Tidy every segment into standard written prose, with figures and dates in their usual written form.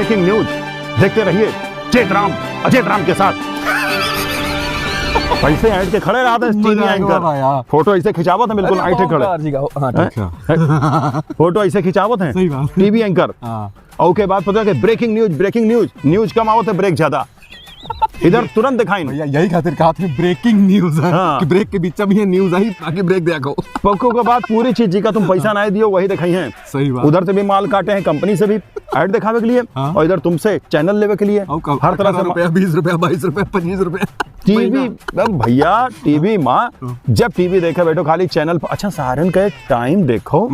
Breaking news देखते रहिए चेतराम अजय राम के साथ। पैसे ऐड के खड़े रहा था टीवी एंकर, फोटो ऐसे खिंचावत है बिल्कुल ऐठे खड़े, फोटो ऐसे खिंचावत है टीवी एंकर। और के बाद पता है कि ब्रेकिंग न्यूज कम आवत है, ब्रेक ज्यादा इधर तुरंत दिखाई भैया, यही खातिर कहा था ब्रेकिंग न्यूज है कि ब्रेक के बीच में ये न्यूज आई ताकि ब्रेक देखो। पक्को के बाद पूरी चीज जी का तुम पैसा ना दियो वही दिखाई है। सही बात। उधर से भी माल काटे हैं, कंपनी से भी ऐड दिखावे के लिए और इधर तुमसे चैनल लेवे के लिए हर तरह से रुपया 20 रुपया 22 रुपया 25 रुपया टीवी। भैया टीवी माँ जब टीवी देखे बैठो खाली चैनल पर। अच्छा सहारन का टाइम देखो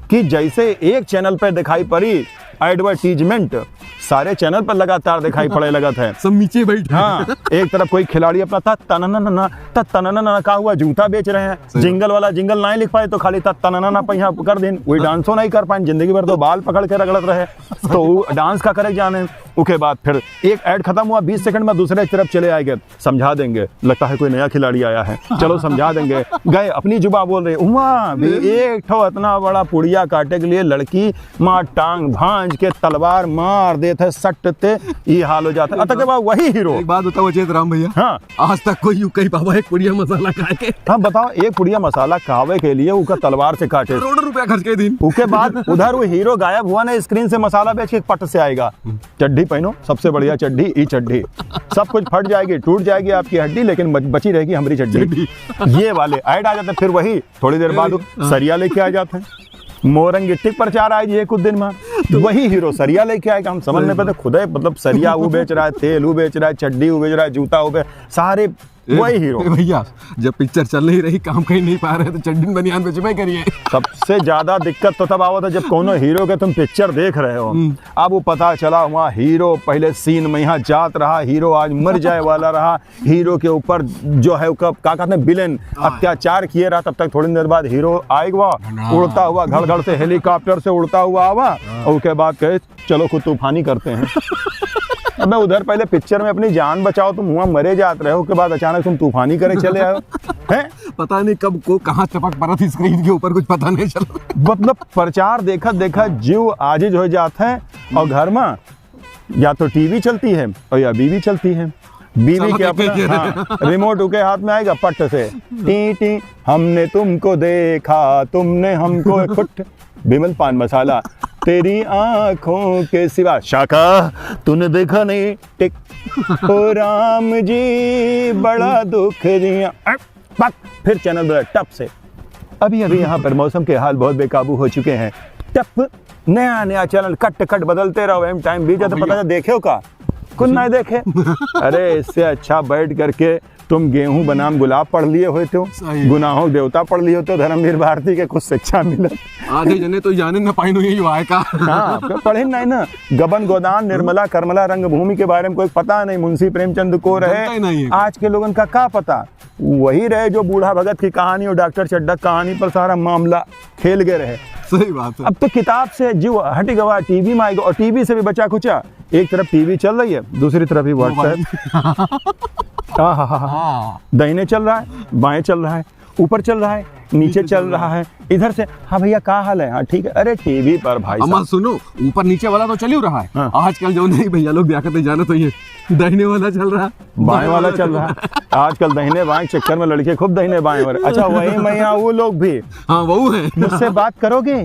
कि जैसे एक चैनल पे दिखाई पड़ी एडवर्टीजमेंट, सारे चैनल पर लगातार दिखाई पड़े लगत है। सब नीचे बैठ। हाँ, एक तरफ कोई खिलाड़ी अपना तननना का हुआ जूता बेच रहे हैं, जिंगल वाला जिंगल नहीं लिख पाए तो खाली तननना पहिया कर दिन, वही डांसो नहीं कर पाए, जिंदगी भर तो बाल पकड़ के रगड़त रहे तो डांस का करे जाने। उसके बाद फिर एक ऐड खत्म हुआ 20 सेकंड में दूसरे तरफ चले आएंगे, समझा देंगे, लगता है कोई नया खिलाड़ी आया है, चलो समझा देंगे, गए अपनी जुबा बोल रहे वहाँ भी एक ठो इतना बड़ा पुड़िया काटे के लिए लड़की माँ टांग भांज के तलवार मार देते सटते ये हाल हो जाता है। के बाद वही हीरो। एक बात बताओ अजय राम भैया, हाँ आज तक कोई यूं कहीं पावा एक पुड़िया मसाला खा के? हाँ बताओ, एक पुड़िया मसाला खावे के लिए उसका तलवार से काटे, करोड़ों रुपया खर्च के दिन। उसके बाद उधर वो हीरो गायब हुआ ना, स्क्रीन से मसाला बेच के पट से आएगा, चड्डी पहनो सबसे बढ़िया चड्डी, ई चड्डी, सब कुछ फट जाएगी टूट जाएगी आपकी हड्डी लेकिन बची रहेगी हमारी चड्डी। ये वाले ऐड आ जाते, फिर वही थोड़ी देर बाद सरिया लेके आ जाते हैं। मोरंग गिट्टी प्रचार आए जी कुछ दिन में, तो वही हीरो सरिया लेके आएगा। हम समझ नहीं पाते खुद है, मतलब सरिया वो बेच रहा है, तेल वो बेच रहा है, चड्डी वो बेच रहा है, जूता वो बेच, सारे वही हीरो। भैया जब पिक्चर चल नहीं रही, काम कहीं नहीं पा रहे तो चड्डी बनियान बेचबे करिए। सबसे ज्यादा दिक्कत तो तब आवत है जब कोनो हीरो के तुम पिक्चर देख रहे हो, अब वो पता चला वहाँ हीरो पहले सीन में यहाँ जात रहा, हीरो आज मर जाए वाला रहा, हीरो के ऊपर जो है क्या कहते हैं विलेन अत्याचार किए रहा, तब तक थोड़ी देर बाद हीरो आएगा उड़ता हुआ, घड़ से हेलीकॉप्टर से उड़ता हुआ आवा और उसके बाद कहे चलो खुद तूफानी करते हैं। अब मैं उधर पहले पिक्चर में अपनी जान बचाओ, तुम वहाँ मरे जाते रहे हो, के बाद अचानक तुम तूफानी करे चले आए हैं। पता नहीं कब को कहाँ चपक पड़ा थी स्क्रीन के ऊपर, कुछ पता नहीं चला। मतलब प्रचार देखा देखा जीव आजिज हो जाता है और घर में या तो टीवी चलती है और या बीवी चलती है। बीवी के अपना रिमोट के हाथ में आएगा पट से, टी टी हमने तुमको देखा तुमने हमको खुट बिमल पान मसाला तेरी आंखों के सिवा शाका तूने देखा नहीं टिक ओ राम जी बड़ा दुख दिया, फिर चैनल बदला टप से। अभी यहाँ पर मौसम के हाल बहुत बेकाबू हो चुके हैं, टप नया चैनल कट बदलते रहो, एम टाइम बीत जाता पता देखे हो का कुछ नहीं देखे। अरे इससे अच्छा बैठ करके तुम गेहूं बनाम गुलाब पढ़ लिए होते हो, गुनाहों देवता पढ़ लिए होते हो, धर्मवीर भारती के कुछ शिक्षा मिले। आधे जने तो जाने न पाई यही आए का। हाँ पढ़े नहीं ना, गबन गोदान निर्मला करमला रंगभूमि के बारे में कोई पता नहीं, मुंशी प्रेमचंद को रहे, आज के लोगों का क्या पता, वही रहे जो बूढ़ा भगत की कहानी और डॉक्टर चड्ढक कहानी पर सारा मामला खेल गए रहे। सही बात है। अब तो किताब से जीव हट गवा, टीवी में आएगा और टीवी से भी बचा कुचा, एक तरफ टीवी चल रही है दूसरी तरफ ही व्हाट्सएप, दाहिने चल रहा है बाएं चल रहा है ऊपर चल रहा है नीचे चल रहा है, इधर से हाँ भैया क्या हाल है, हाँ ठीक है, अरे टीवी पर भाई अम्मा सुनो ऊपर नीचे वाला तो चल ही रहा है। हाँ। आजकल जो नहीं भैया लोग क्या करते जाने तो ये दाहिने वाला चल रहा है बाएं वाला चल रहा है, आजकल दाहिने बाएं चक्कर में लड़के खूब दाहिने बाएं हो रहे। अच्छा वही मैं वो लोग भी हाँ वो है, मुझसे बात करोगे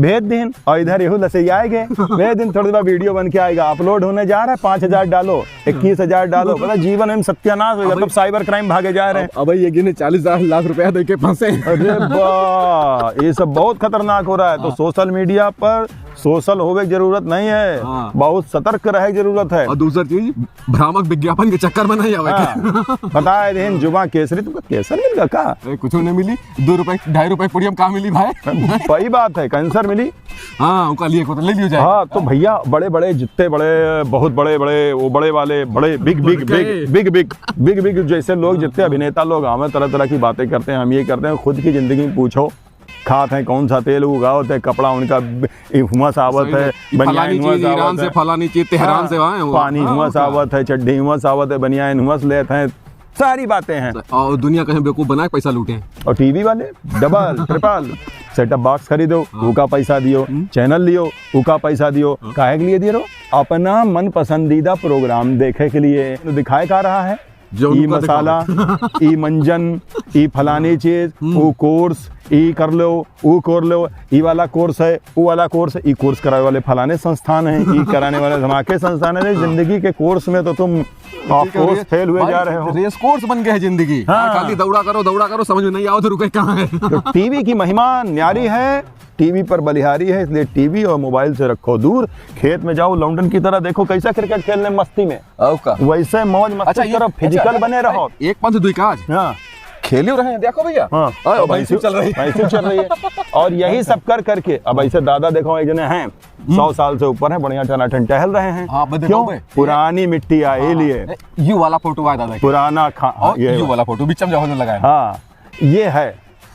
भेज दिन और इधर यहू लसे आएंगे भेज दिन, थोड़ी देर वीडियो बन के आएगा, अपलोड होने जा रहा है, 5000 डालो 21000 डालो, मतलब जीवन में सत्यानाश हो गया, मतलब साइबर क्राइम भागे जा रहे हैं। अब ये गिने 40 लाख रुपया दे के फंसे। अरे वाह ये सब बहुत खतरनाक हो रहा है। तो सोशल मीडिया पर सोशल होने की जरूरत नहीं है, बहुत सतर्क रहे की जरूरत है। और दूसरी चीज भ्रामक विज्ञापन के चक्कर में नहीं आवे। पता है दिन जुमा केसरी तुमको केसर मिल गया का? कुछ नहीं मिली, 2 रुपए 2.5 रुपए पुड़ियम कहाँ मिली भाई? सही बात है, कैंसर मिली। हाँ उनका लिए ले लियो जाए। हाँ तो भैया बड़े बड़े जितने बड़े बहुत बड़े बड़े वो बड़े वाले बड़े बिग जैसे लोग जितने अभिनेता लोग हमें तरह तरह की बातें करते हैं, हम ये करते हैं, खुद की जिंदगी में पूछो खाते हैं कौन सा तेल उगावत है, कपड़ा उनका हुआ सावत है, बनियान हुआ सावत है, फलानी चीज तेहरान से पानी हुआ सावत है, चड्डी हुआ सावत है, बनियान हुआ लेते हैं, सारी बातें हैं। और दुनिया कहीं बेवकूफ बना के पैसा लूटे। और टीवी वाले डबल ट्रिपल सेटअप बॉक्स खरीदो, उसका पैसा दियो, चैनल लियो, उसका पैसा दियो, काहे के लिए दिए रहो? अपना मन पसंदीदा प्रोग्राम देखे के लिए। तो दिखाए का रहा है जो ई उनका मसाला, ई मंजन, ई फलानी चीज, वो कोर्स, ई कर लो, वो कर लो, ई वाला कोर्स है, वो वाला कोर्स है, ई कोर्स कराने वाले फलाने संस्थान हैं, ई कराने वाले धमाके संस्थान है। जिंदगी के कोर्स में तो तुम ऑफ कोर्स फेल हुए जा रहे हो। रेस कोर्स बन गए है जिंदगी। हाँ। खाली दौड़ा करो, समझ में नहीं आओ तो रुके कहाँ है। तो टीवी की महिमा न्यारी है, टीवी पर बलिहारी है, इसलिए टीवी और मोबाइल से रखो दूर। खेत में जाओ, लॉन्डन की तरह देखो कैसा क्रिकेट खेलने में मस्ती में, वैसे मौज मस्ती करो, फिजिकल बने रहो। एक पंथ दुई काज। हाँ, खेल रहे हैं, देखो भैया। हाँ, भैंसू चल रही है। और यही सब कर करके अब ऐसे दादा देखो एक जने हैं 100 साल से ऊपर है, बढ़िया टनाटन टहल रहे हैं। हाँ, बदे क्यों? बदे। पुरानी मिट्टी आए लिए, यू वाला फोटो आया दादा, पुराना और यू वाला फोटो बीच में जो लगाया। हाँ, ये है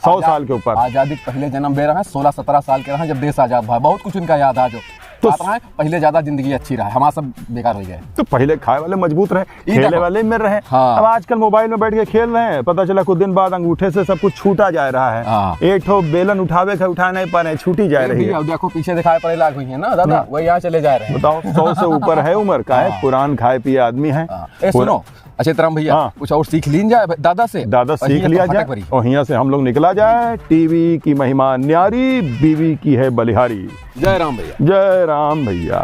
100 साल के ऊपर। आजादी पहले जन्म दे रहा है, 16-17 साल के रहा है जब देश आजाद हुआ। बहुत कुछ उनका याद आ जो तो रहा है। पहले ज्यादा जिंदगी अच्छी रहा है, हमारा सब बेकार हो गया है। तो पहले खाए वाले मजबूत रहे, खेले वाले में रहे। हाँ। अब आजकल मोबाइल में बैठ के खेल रहे हैं, पता चला कुछ दिन बाद अंगूठे से सब कुछ छूटा जा रहा है। हाँ। एक ठो बेलन उठा नहीं पा रहे, छूटी जा रही है। देखो पीछे दिखाए पड़े लाग हुई है ना दादा, वही यहाँ चले जा रहे हैं। बताओ, 100 से ऊपर है उम्र का है, पुरान खाए पिए आदमी है। सुनो अच्छे तरह भैया, हाँ। कुछ और सीख लीन जाए दादा से। दादा सीख लिया जाए और यहाँ से हम लोग निकला जाए। टीवी की महिमा न्यारी, बीवी की है बलिहारी। जय राम भैया। जय राम भैया।